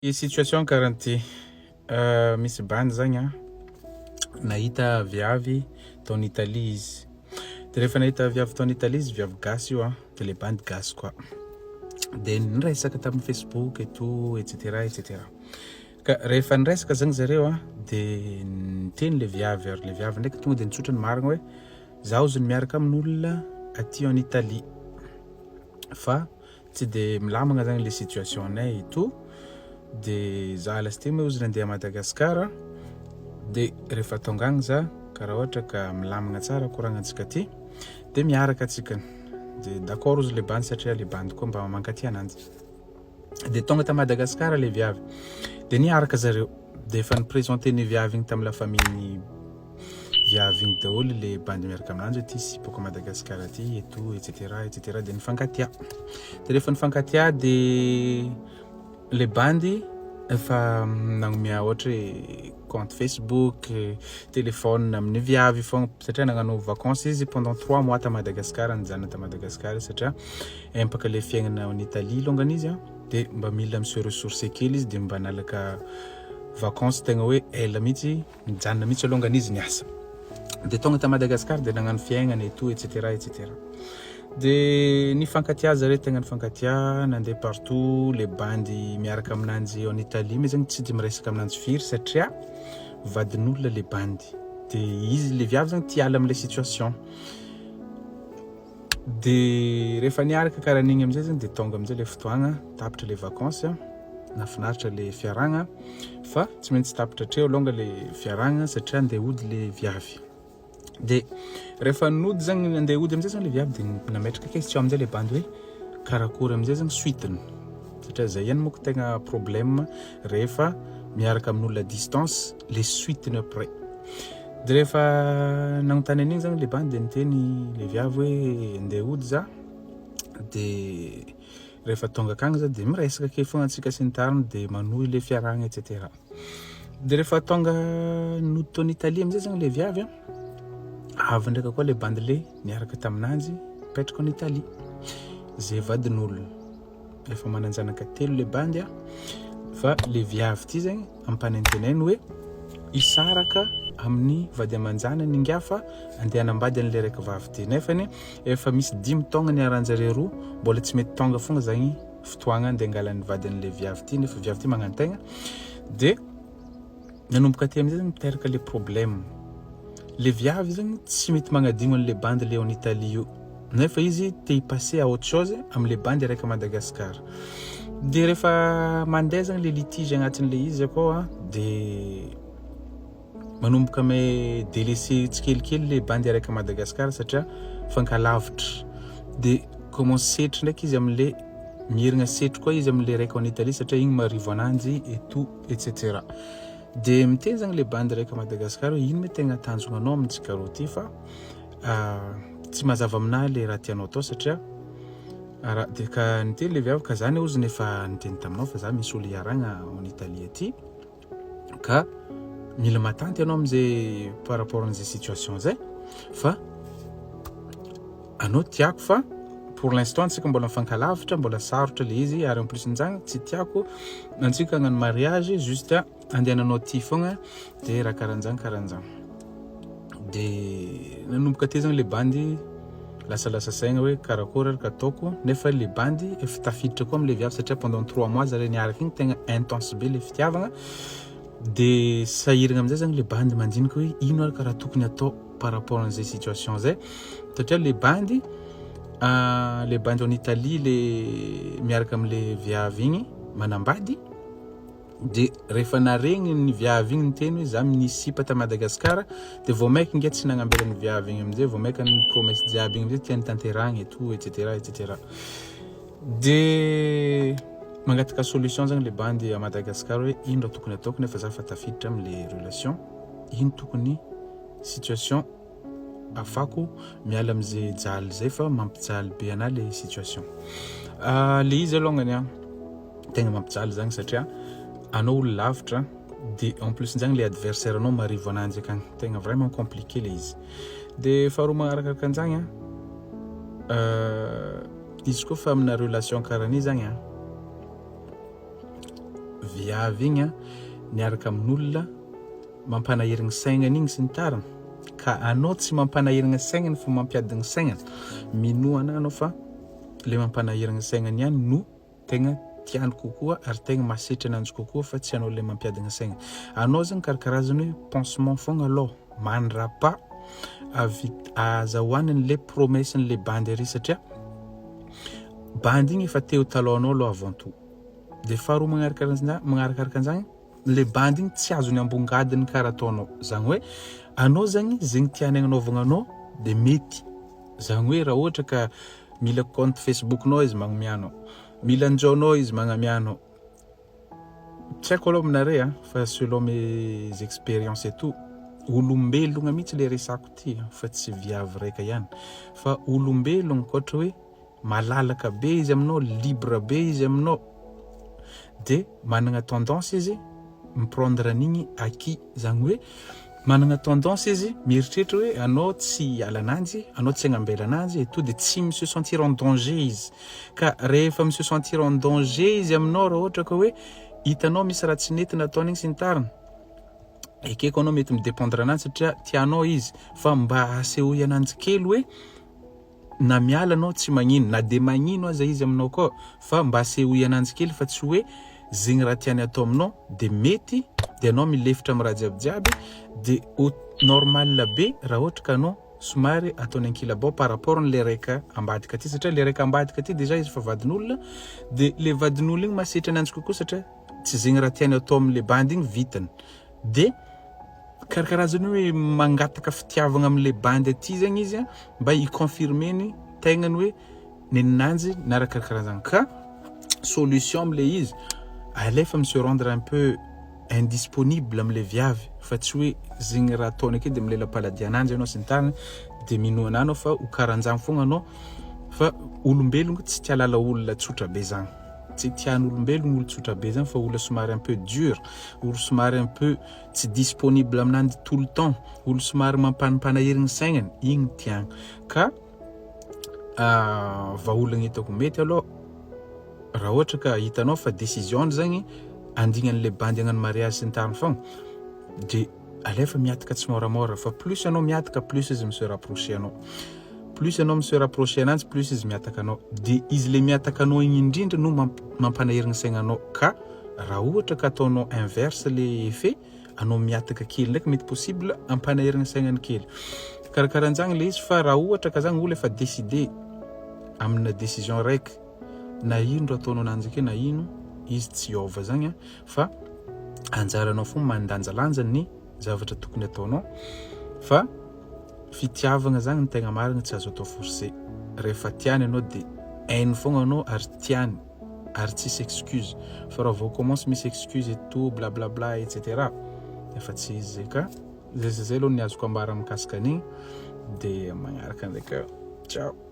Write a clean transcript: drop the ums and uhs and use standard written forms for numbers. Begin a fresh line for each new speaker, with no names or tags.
I situation karaha ty misy bandy zagny nahita viavy taon'ny Italie izy. De rehefa nahita viavy taon'ny Italie izy, viavy gasy io de le bandy gasy koa. De niresaka tamin'ny Facebook et tout etc etc. Ka rehefa niresaka zagny zareo de niteny le viavy ary le viavy ndraiky tonga de nitsotra ny marigna hoe zaho zany miaraka amin'olona aty en Italie fa tsy de milamagna zagny le situationay et tout. De za lasty moa izy nandeha Madagasikara de rehefa tonga agny za karaha ohatra ka milamagna tsara koragnantsika ty de miaraka antsika. De d'accord izy le bandy satria le bandy koa mba mankaty ananjy. De tonga ta Madagasikara le viavy de niaraka zareo de efa niprésenter ny viavy igny tamin'ny la famille viavy igny daholo le bandy miaraka aminanjy ty sipako Madagasikara ty et tout etc etc de nifankatia. De rehefa nifankatia de le bandy efa nagnomea ohatra compte Facebook, téléphone amin'ny viavy fogna satria nagnano vacances izy pendant 3 mois ta Madagasikara, nijanona ta Madagasikara satria empaka le fiaignana en Italie longany izy de mba mila monsieur ressources kely izy de mba nalaka vacances tegna hoe ela mihitsy mijanona mihitsy longany izy niasa. De tonga ta Madagasikara de nagnano fiaignana et tout etc etc. De nifankatia zareo tegna nifankatia nandeha partout le bandy miaraka aminanjy en Italie mais zagny tsy de miresaka aminanjy firy satria vadin'olona le bandy. De izy le viavy zagny tia ala am'le situation. De rehefa niaraka karaha an'igny am'zay zagny de tonga am'zay le fotoagna tapitra le vacances nafinaritra le fiaragna fa tsy maintsy tapitra treo longa le fiaragna satria andeha hody le viavy. De rehefa nody zagny andeha hody am'zay zagny le viavy de nametraka question am'zay le bandy hoe karakory am'zay zagny suiteny satria zay ihany moko tegna problème rehefa miaraka amin'olona distance le suiteny après. De rehefa nagnontany an'igny zagny le bandy de niteny le viavy hoe andeha hody za de rehefa tonga akagny za de miresaka ke fogna antsika sy ny tariny de manohy le fiaragna etc. De rehefa tonga nody taon'ny Italie am'zay zagny le viavy avy ndraika koa le bandy le niaraka taminanjy petraka en Italie zay vadin'olona efa mananjanaka telo le bandy fa le viavy ty zagny ampanenteneny hoe isaraka amin'ny vady amanjanany ingafa andeha hanambady an'le raiky vavy ty nefany efa misy 10 taogna niaranjare roa mbola tsy mety tonga fogna zagny fotoagna andeha angalan'ny vady an'le viavy ty nefa viavy ty magnantegna de nanomboka ty am'zay zagny miteraka le problème. Le viavy zagny tsy mety magnadigno an'le bandy le en Italie io nefa izy te passer à autre chose am'le bandy raiky Madagasikara. De rehefa mandeha zagny le litige agnatin'le izy akao de manomboka me délaisser tsikelikely le bandy raiky Madagasikara satria fankalavitra. De commence setry ndraiky izy am'le mierigna setry koa izy am'le raiky en Italie satria igny marivo ananjy et tout etc. De miteny zagny le bandy raiky Madagasikara ino me tegna tanjonanao amintsika roa ty fa tsy mazava aminah le raha tianao atao satria de ka niteny le viavy ka zany ozy nefa niteny taminao fa za misy olo iaragna en Italie aty ka mila matanty ianao am'zay par rapport an'izay situation zay fa anao tiako fa pour l'instant antsika mbola mifankalavitra mbola sarotra le izy ary en plus nzagny tsy tiako antsika hagnano mariage juste andehananao ty fogna de raha karahanjagny. De nanomboka ty zagny le bandy lasa saigna hoe karakory araka ataoko nefa le bandy efa tafiditra koa am'le viavy satria pendant 3 mois zareo niaraka igny tegna intense be le fitiavagna. De sahiragna am'zay zagny le bandy mandinika hoe ino araka raha tokony atao par rapport an'izay situation zay satria le bandy en Italie le miaraka am'le viavy igny manambady de rehefa naregny ny viavy igny niteny hoe za minisipa ta Madagasikara de vao maika inge tsy nagnambela ny viavy igny am'zay vao maika ny promesse jiaby igny am'zay tiany tanteragna et tout etc etc. De mangataka solution zagny le bandy à Madagasikara hoe ino raha tokony ataoko nefa za fa tafiditra am'le relation ino tokony situation afako miala am'zay jaly zay fa mampijaly be ana le situation. Le izy alongany tegna mampijaly zagny satria anao olo lavitra de en plus zagny le adversaire anao marivo ananjy akagny tegna vraiment compliqué le izy. De faharoa magnarakaraka an'zagny izy koa fa amina relation karaha ny zagny viavy igny niaraka amin'olona mampanahirigny saignany igny sy ny tariny ka anao tsy mampanahirigny saignany fa mampiadigny saignany minoana anao fa le mampanahirigny saignany ihany no tegna tiany kokoa ary tegna masitra ananjy kokoa fa tsy anao le mampiadigny saignany anao zany karakarazany hoe pansement fogna aloha mandrapa azahoaniny le promesiny le bandy ary satria bandy igny efa teo talohanao aloha avant tout de faharoa magnarakaraka an'izany le bandy igny tsy azony ambongadiny karaha ataonao zany hoe anao zany zegny tiany agnanaovagna anao de mety zany hoe raha ohatra ka mila compte Facebook nao izy magnamianao mila anjaonao izy magnamianao tsy haiko aloha aminare fa selon mes expériences et tout olombelogna mihitsy le resako ty fa tsy viavy raika ihany fa olombelogna koatra hoe malalaka be izy aminao libre be izy aminao de managna tendance izy miprendre an'igny acquis zany hoe managna tendance izy mieritreritra hoe anao tsy alananjy anao tsy agnambela ananjy et tout de tsy me se sentir en danger izy ka rehefa me se sentir en danger izy aminao raha ohatra ka hoe hitanao misy raha tsy nety nataony igny sy ny tariny ekeko anao mety midépendre ananjy satria tianao izy fa mba asehoy ananjy kely hoe na miala anao tsy magnino na de magnino aza izy aminao koa fa mba asehoy ananjy kely fa tsy hoe zegny raha tiany atao aminao de mety de anao milefitra amin'ny raha jiabijiaby de au normal be raha ohatra ka anao somary ataony ankilabao par rapport n'le raika ambadika ty satria le raika ambadika ty deja izy fa vadin'olona de le vadin'olona igny masitra ananjy kokoa satria tsy zegny raha tiany atao amin'le bandy igny vitany de karakarazany hoe mangataka fitiavagna amin'le bandy aty zegny izy mba hiconfirmeny tegnany hoe neninanjy narakarakarahazany ka solution am'le izy alefa me se rendre un peu indisponible am'le viavy fa tsy hoe zegny raha ataony ake de milela paladi ananjy anao sy ny tariny de minoana anao fa ho karanjany fogna anao fa olombelogno tsy tia lala olona tsotra be zany tsy tian'olombelogno olo tsotra be zany fa olona somary un peu dur olo somary un peu tsy disponible aminanjy tout le temps olo somary mampanahirigny saignany igny tiagna ka vahaolagna hitako mety aloha raha ohatra ka hitanao fa décision zagny andignan'le bandy agnano mariage sy ny tariny fogna de alefa miataka tsy moramora fa plus anao miataka plus izy se rapprocher anao plus anao se rapprocher ananjy plus izy miataka anao de izy le miataka anao igny indrindra no mampanahirigny saignanao ka raha ohatra ka ataonao inverse le effet anao miataka kely ndraiky mety possible ampanahirigny saignany kely karakaran'izany le izy fa raha ohatra ka zany olo efa décidé amina décision raiky na ino ro ataonao ananjy ake na ino izy tsy ova zagny fa anjaranao fogna mandanjalanja ny zavatra tokony ataonao fa fitiavagna zagny ny tegna marigny tsy azo atao forcer rehefa tiany anao de hainy fogna anao ary tiany ary tsisy excuse fa raha vao commence misy excuse et tout blablabla etc efa tsy izy zay ka zay aloha ny azoko ambara mikasika an'igny de magnaraka ndraika ciao